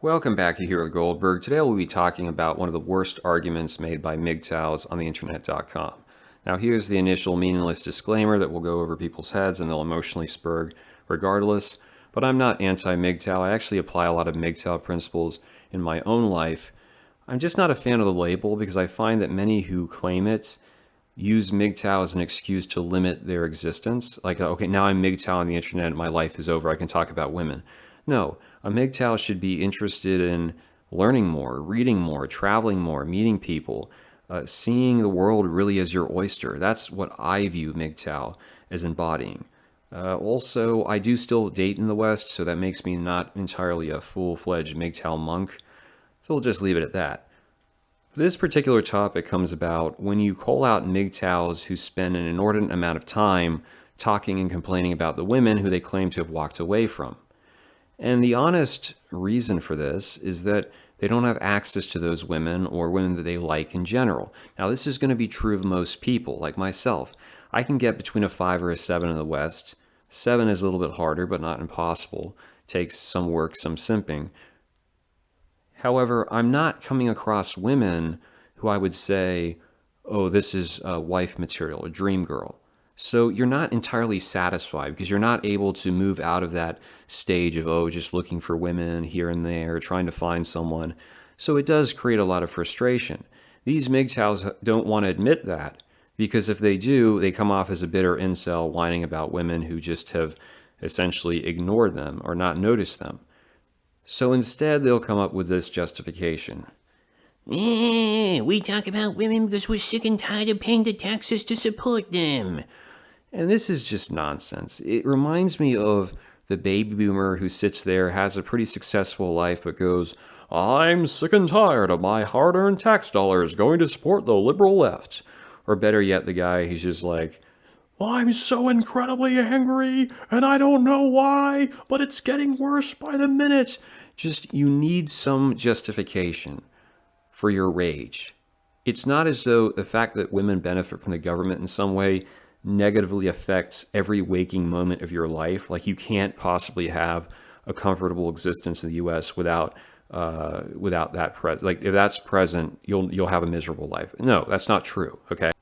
Welcome back to Here at Goldberg. Today we'll be talking about one of the worst arguments made by MGTOWs on the internet.com. Now here's the initial meaningless disclaimer that will go over people's heads and they'll emotionally spur regardless. But I'm not anti-MGTOW. I actually apply a lot of MGTOW principles in my own life. I'm just not a fan of the label because I find that many who claim it use MGTOW as an excuse to limit their existence. Like, okay, now I'm MGTOW on the internet, my life is over, I can talk about women. No, a MGTOW should be interested in learning more, reading more, traveling more, meeting people, seeing the world really as your oyster. That's what I view MGTOW as embodying. Also, I do still date in the West, so that makes me not entirely a full-fledged MGTOW monk. So we'll just leave it at that. This particular topic comes about when you call out MGTOWs who spend an inordinate amount of time talking and complaining about the women who they claim to have walked away from. And the honest reason for this is that they don't have access to those women or women that they like in general. Now, this is going to be true of most people, like myself. I can get between a 5 or a 7 in the West. 7 is a little bit harder, but not impossible. Takes some work, some simping. However, I'm not coming across women who I would say, oh, this is wife material, a dream girl. So you're not entirely satisfied because you're not able to move out of that stage of, oh, just looking for women here and there, trying to find someone. So it does create a lot of frustration. These MGTOWs don't want to admit that because if they do, they come off as a bitter incel whining about women who just have essentially ignored them or not noticed them. So instead, they'll come up with this justification. We talk about women because we're sick and tired of paying the taxes to support them. And this is just nonsense. It reminds me of the baby boomer who sits there, has a pretty successful life, but goes, I'm sick and tired of my hard-earned tax dollars going to support the liberal left. Or better yet, the guy who's just like, I'm so incredibly angry, and I don't know why, but it's getting worse by the minute. Just, you need some justification for your rage. It's not as though the fact that women benefit from the government in some way negatively affects every waking moment of your life. Like you can't possibly have a comfortable existence in the U.S. without that present. Like if that's present, you'll have a miserable life. No, that's not true. Okay,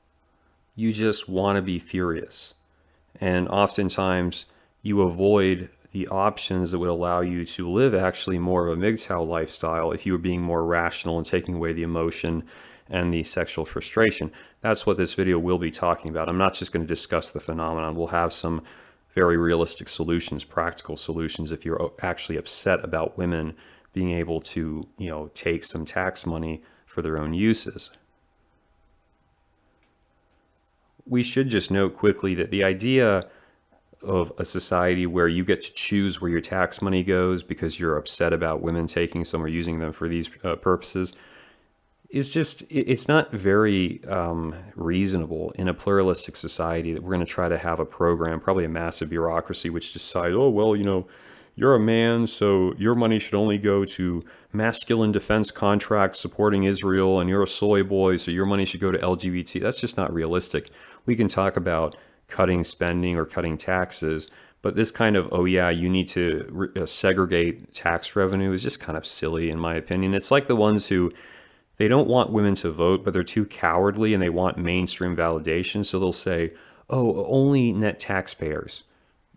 you just want to be furious, and oftentimes you avoid the options that would allow you to live actually more of a MGTOW lifestyle if you were being more rational and taking away the emotion and the sexual frustration. That's what this video will be talking about. I'm not just going to discuss the phenomenon. We'll have some very realistic solutions, practical solutions if you're actually upset about women being able to, take some tax money for their own uses. We should just note quickly that the idea of a society where you get to choose where your tax money goes because you're upset about women taking some or using them for these purposes is just, it's not very reasonable in a pluralistic society that we're going to try to have a program, probably a massive bureaucracy, which decides, oh, well, you're a man, so your money should only go to masculine defense contracts supporting Israel, and you're a soy boy, so your money should go to LGBT. That's just not realistic. We can talk about cutting spending or cutting taxes, but this kind of, oh yeah, you need to segregate tax revenue is just kind of silly in my opinion. It's like the ones who, they don't want women to vote, but they're too cowardly and they want mainstream validation, so they'll say, oh, only net taxpayers.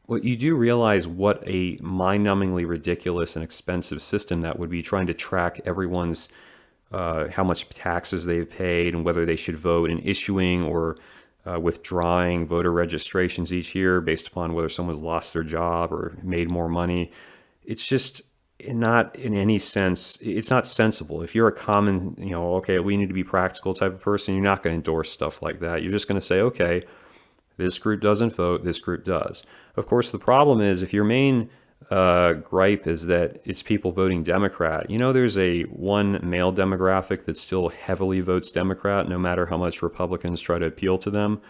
Well, you do realize what a mind-numbingly ridiculous and expensive system that would be, trying to track everyone's how much taxes they've paid and whether they should vote, and issuing or withdrawing voter registrations each year based upon whether someone's lost their job or made more money. It's just not in any sense, it's not sensible. If you're a common, okay, we need to be practical type of person, you're not going to endorse stuff like that. You're just going to say, okay, this group doesn't vote, this group does. Of course, the problem is if your main gripe is that it's people voting Democrat, there's one male demographic that still heavily votes Democrat, no matter how much Republicans try to appeal to them.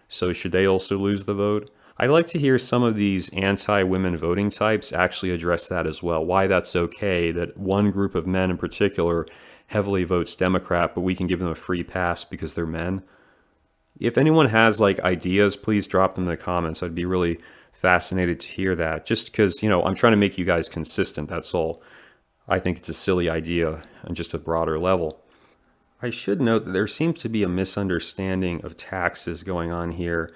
So should they also lose the vote? I'd like to hear some of these anti-women voting types actually address that as well, why that's okay that one group of men in particular heavily votes Democrat, but we can give them a free pass because they're men. If anyone has ideas, please drop them in the comments. I'd be really fascinated to hear that, just because, I'm trying to make you guys consistent, that's all. I think it's a silly idea on just a broader level. I should note that there seems to be a misunderstanding of taxes going on here,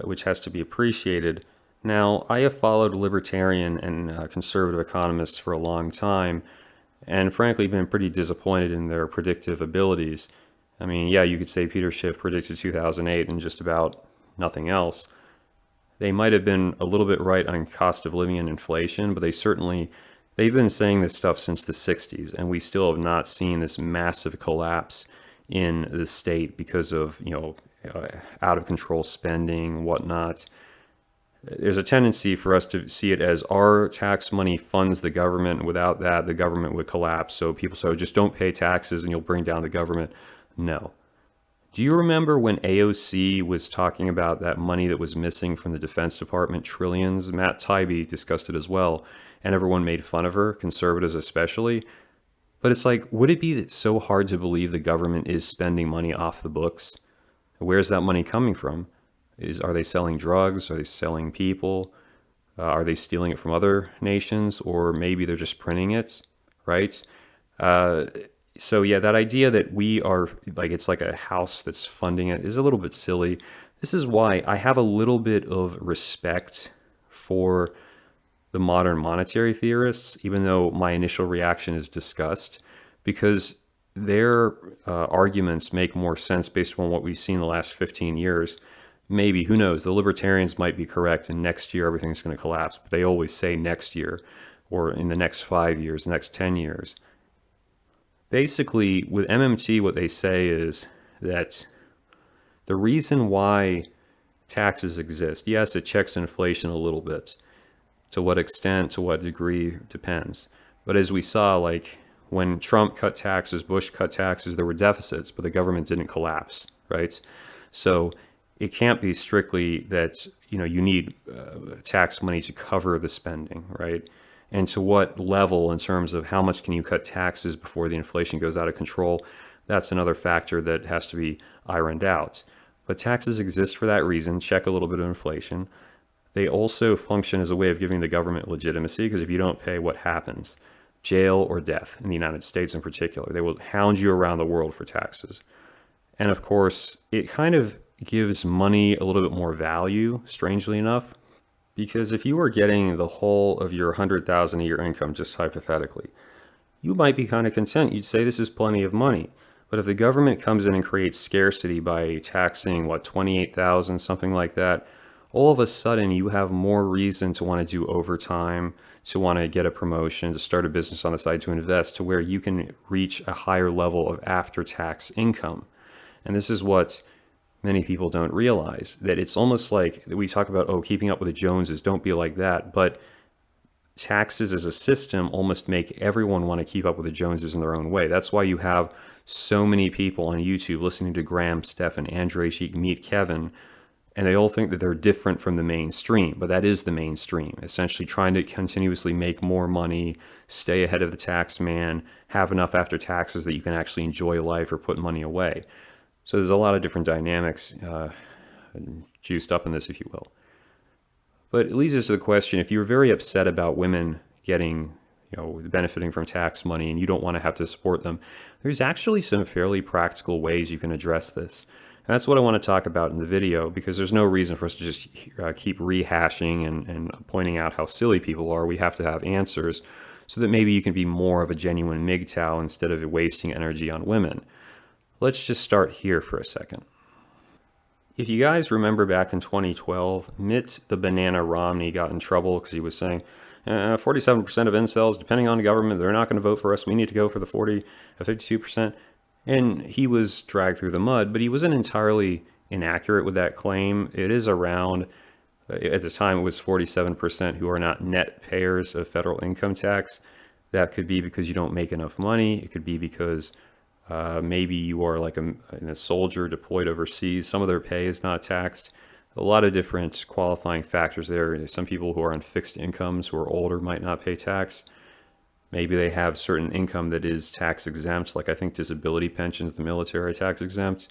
which has to be appreciated. Now, I have followed libertarian and conservative economists for a long time, and frankly been pretty disappointed in their predictive abilities. I mean, yeah, you could say Peter Schiff predicted 2008 and just about nothing else. They might have been a little bit right on cost of living and inflation, but they've been saying this stuff since the 60s, and we still have not seen this massive collapse in the state because of, out of control spending, whatnot. There's a tendency for us to see it as our tax money funds the government. Without that, the government would collapse. So people say, just don't pay taxes and you'll bring down the government. No. Do you remember when AOC was talking about that money that was missing from the Defense Department, trillions? Matt Taibbi discussed it as well, and everyone made fun of her, conservatives especially. But it's like, would it be so hard to believe the government is spending money off the books? Where's that money coming from? Are they selling drugs? Are they selling people? Are they stealing it from other nations? Or maybe they're just printing it, right? So yeah, that idea that we are like, it's like a house that's funding it is a little bit silly. This is why I have a little bit of respect for the modern monetary theorists, even though my initial reaction is disgust, because their arguments make more sense based on what we've seen in the last 15 years. Maybe, who knows, the libertarians might be correct and next year everything's going to collapse, but they always say next year or in the next 5 years, next 10 years. Basically, with MMT, what they say is that the reason why taxes exist, yes, it checks inflation a little bit. To what extent, to what degree, depends. But as we saw, like when Trump cut taxes, Bush cut taxes, there were deficits, but the government didn't collapse, right? So it can't be strictly that, you need tax money to cover the spending, right? And to what level in terms of how much can you cut taxes before the inflation goes out of control, that's another factor that has to be ironed out. But taxes exist for that reason, check a little bit of inflation. They also function as a way of giving the government legitimacy, because if you don't pay, what happens? Jail or death, in the United States in particular. They will hound you around the world for taxes. And of course, it kind of gives money a little bit more value, strangely enough, because if you were getting the whole of your $100,000 a year income, just hypothetically, you might be kind of content. You'd say this is plenty of money. But if the government comes in and creates scarcity by taxing, 28,000, something like that, all of a sudden you have more reason to want to do overtime, to want to get a promotion, to start a business on the side, to invest, to where you can reach a higher level of after-tax income. And this is what many people don't realize, that it's almost like we talk about, keeping up with the Joneses, don't be like that. But taxes as a system almost make everyone want to keep up with the Joneses in their own way. That's why you have so many people on YouTube listening to Graham, Stephan, Andre Sheik, Meet Kevin, and they all think that they're different from the mainstream, but that is the mainstream, essentially trying to continuously make more money, stay ahead of the tax man, have enough after taxes that you can actually enjoy life or put money away. So there's a lot of different dynamics juiced up in this, if you will. But it leads us to the question, if you're very upset about women getting, benefiting from tax money and you don't want to have to support them, there's actually some fairly practical ways you can address this. And that's what I want to talk about in the video, because there's no reason for us to just keep rehashing and pointing out how silly people are. We have to have answers so that maybe you can be more of a genuine MGTOW instead of wasting energy on women. Let's just start here for a second. If you guys remember back in 2012, Mitt the Banana Romney got in trouble because he was saying 47% of incels, depending on the government, they're not going to vote for us. We need to go for the 52%. And he was dragged through the mud, but he wasn't entirely inaccurate with that claim. It is around, at the time it was 47% who are not net payers of federal income tax. That could be because you don't make enough money. It could be because maybe you are like a soldier deployed overseas. Some of their pay is not taxed. A lot of different qualifying factors there. Some people who are on fixed incomes, who are older, might not pay tax. Maybe they have certain income that is tax exempt, like I think disability pensions, the military tax exempt.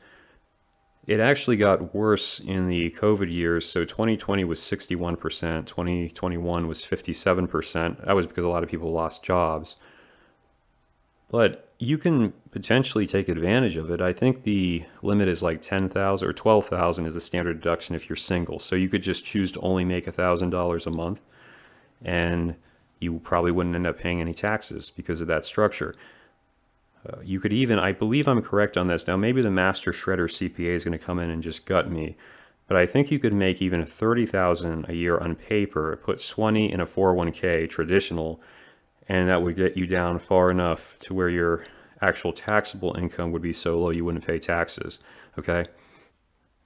It actually got worse in the COVID years. So 2020 was 61%, 2021 was 57%. That was because a lot of people lost jobs. But you can potentially take advantage of it. I think the limit is like 10,000 or 12,000 is the standard deduction if you're single. So you could just choose to only make $1,000 a month, and you probably wouldn't end up paying any taxes because of that structure. You could even, I believe I'm correct on this. Now, maybe the master shredder CPA is going to come in and just gut me, but I think you could make even 30,000 a year on paper, put 20 in a 401k traditional, and that would get you down far enough to where your actual taxable income would be so low you wouldn't pay taxes. Okay.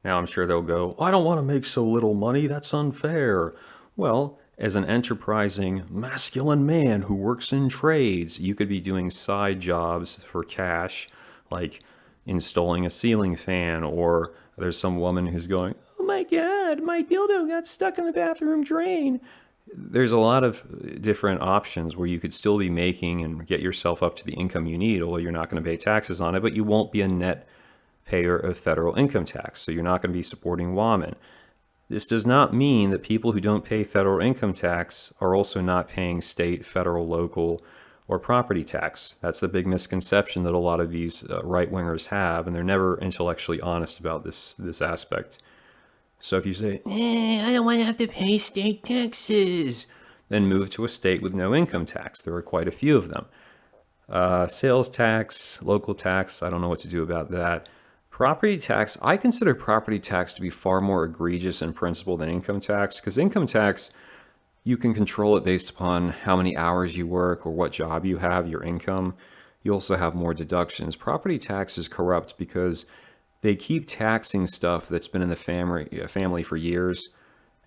Now I'm sure they'll go, I don't want to make so little money. That's unfair. Well, as an enterprising masculine man who works in trades, you could be doing side jobs for cash, like installing a ceiling fan, or there's some woman who's going, oh my God, my dildo got stuck in the bathroom drain. There's a lot of different options where you could still be making and get yourself up to the income you need, although you're not going to pay taxes on it, but you won't be a net payer of federal income tax. So you're not going to be supporting women. This does not mean that people who don't pay federal income tax are also not paying state, federal, local, or property tax. That's the big misconception that a lot of these right-wingers have, and they're never intellectually honest about this aspect. So if you say, I don't want to have to pay state taxes, then move to a state with no income tax. There are quite a few of them. Sales tax, local tax, I don't know what to do about that. Property tax, I consider property tax to be far more egregious in principle than income tax, because income tax, you can control it based upon how many hours you work or what job you have, your income. You also have more deductions. Property tax is corrupt because they keep taxing stuff that's been in the family for years.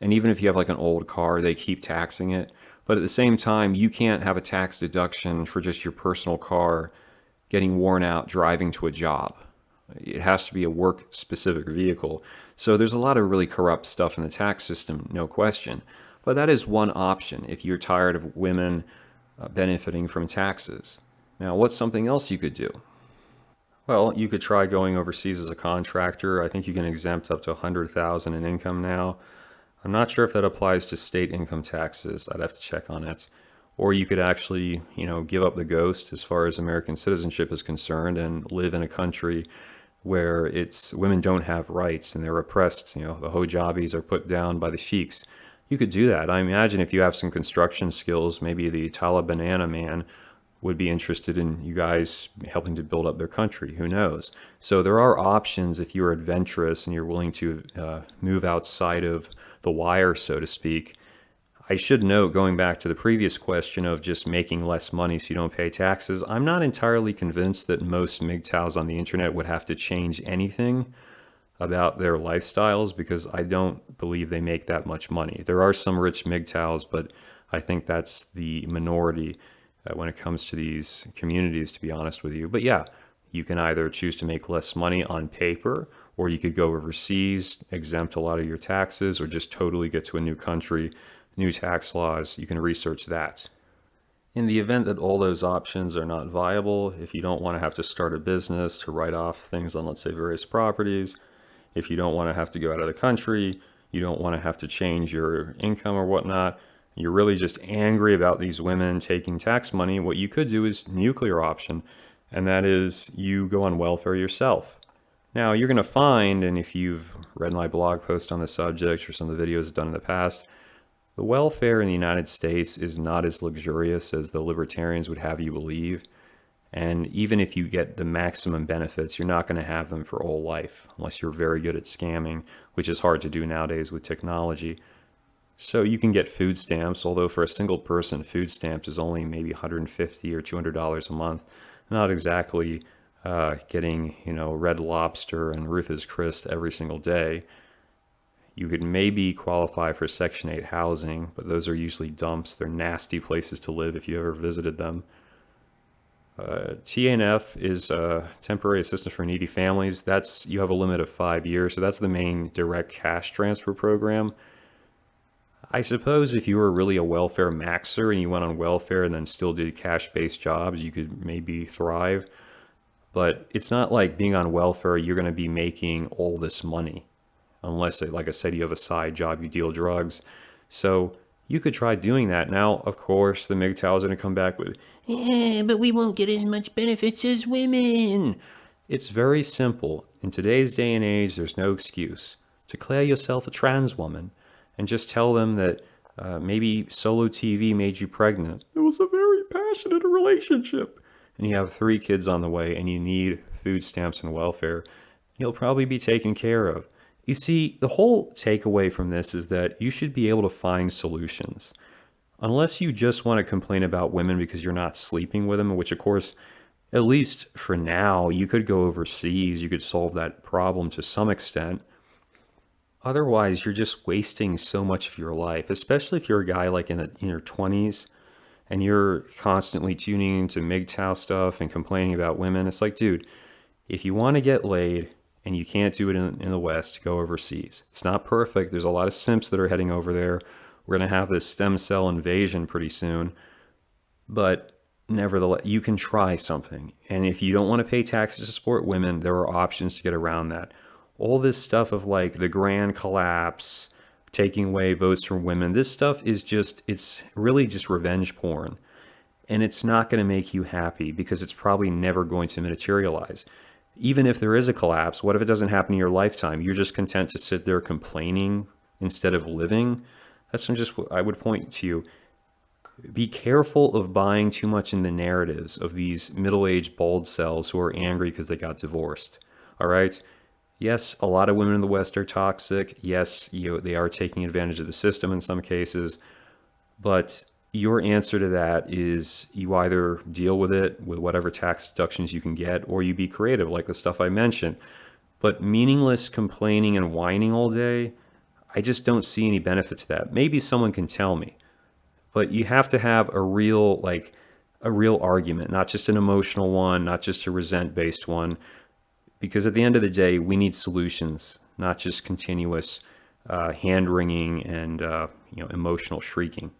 And even if you have like an old car, they keep taxing it. But at the same time, you can't have a tax deduction for just your personal car getting worn out driving to a job. It has to be a work-specific vehicle. So there's a lot of really corrupt stuff in the tax system, no question. But that is one option if you're tired of women benefiting from taxes. Now, what's something else you could do? Well, you could try going overseas as a contractor. I think you can exempt up to 100,000 in income now. I'm not sure if that applies to state income taxes. I'd have to check on it. Or you could actually, give up the ghost as far as American citizenship is concerned and live in a country where women don't have rights and they're oppressed. The hojabis are put down by the sheiks. You could do that. I imagine if you have some construction skills, maybe the Talibanana man would be interested in you guys helping to build up their country. Who knows? So there are options if you're adventurous and you're willing to move outside of the wire, so to speak. I should note, going back to the previous question of just making less money so you don't pay taxes, I'm not entirely convinced that most MGTOWs on the internet would have to change anything about their lifestyles because I don't believe they make that much money. There are some rich MGTOWs, but I think that's the minority when it comes to these communities, to be honest with you. But yeah, you can either choose to make less money on paper, or you could go overseas, exempt a lot of your taxes, or just totally get to a new country, new tax laws. You can research that. In the event that all those options are not viable, if you don't want to have to start a business to write off things on, let's say, various properties, if you don't want to have to go out of the country, you don't want to have to change your income or whatnot, you're really just angry about these women taking tax money, what you could do is nuclear option, and that is you go on welfare yourself. Now, you're going to find, and if you've read my blog post on the subject or some of the videos I've done in the past, the welfare in the United States is not as luxurious as the libertarians would have you believe. And even if you get the maximum benefits, you're not going to have them for all life unless you're very good at scamming, which is hard to do nowadays with technology. So you can get food stamps, although for a single person, food stamps is only maybe $150 or $200 a month. Not exactly getting, Red Lobster and Ruth's Chris every single day. You could maybe qualify for Section 8 housing, but those are usually dumps. They're nasty places to live if you ever visited them. TNF is temporary assistance for needy families. You have a limit of 5 years, so that's the main direct cash transfer program. I suppose if you were really a welfare maxer and you went on welfare and then still did cash-based jobs, you could maybe thrive. But it's not like being on welfare, you're going to be making all this money. Unless, like I said, you have a side job, you deal drugs. So You could try doing that. Now, of course, the MGTOW is going to come back with, Yeah, but we won't get as much benefits as women. it's very simple. In today's day and age, there's no excuse. Declare yourself a trans woman and just tell them that maybe solo TV made you pregnant. It was a very passionate relationship. And you have 3 kids on the way and you need food stamps and welfare. You'll probably be taken care of. You see, the whole takeaway from this is that you should be able to find solutions. Unless you just want to complain about women because you're not sleeping with them, which of course, at least for now, you could go overseas, you could solve that problem to some extent. Otherwise, you're just wasting so much of your life, especially if you're a guy like in your 20s and you're constantly tuning into MGTOW stuff and complaining about women. It's like, dude, if you want to get laid and you can't do it in the West, go overseas. It's not perfect. There's a lot of simps that are heading over there. We're going to have this stem cell invasion pretty soon. But nevertheless, you can try something. And if you don't want to pay taxes to support women, there are options to get around that. All this stuff of like the grand collapse, taking away votes from women, this stuff is just, it's really just revenge porn. And it's not going to make you happy because it's probably never going to materialize. Even if there is a collapse, what if it doesn't happen in your lifetime? You're just content to sit there complaining instead of living? That's just I would point to you. Be careful of buying too much in the narratives of these middle-aged bald cells who are angry because they got divorced. All right? Yes, a lot of women in the West are toxic. Yes, they are taking advantage of the system in some cases. But your answer to that is you either deal with it with whatever tax deductions you can get, or you be creative, like the stuff I mentioned. But meaningless complaining and whining all day, I just don't see any benefit to that. Maybe someone can tell me. But you have to have a real argument, not just an emotional one, not just a resent-based one. Because at the end of the day, we need solutions, not just continuous hand-wringing and emotional shrieking.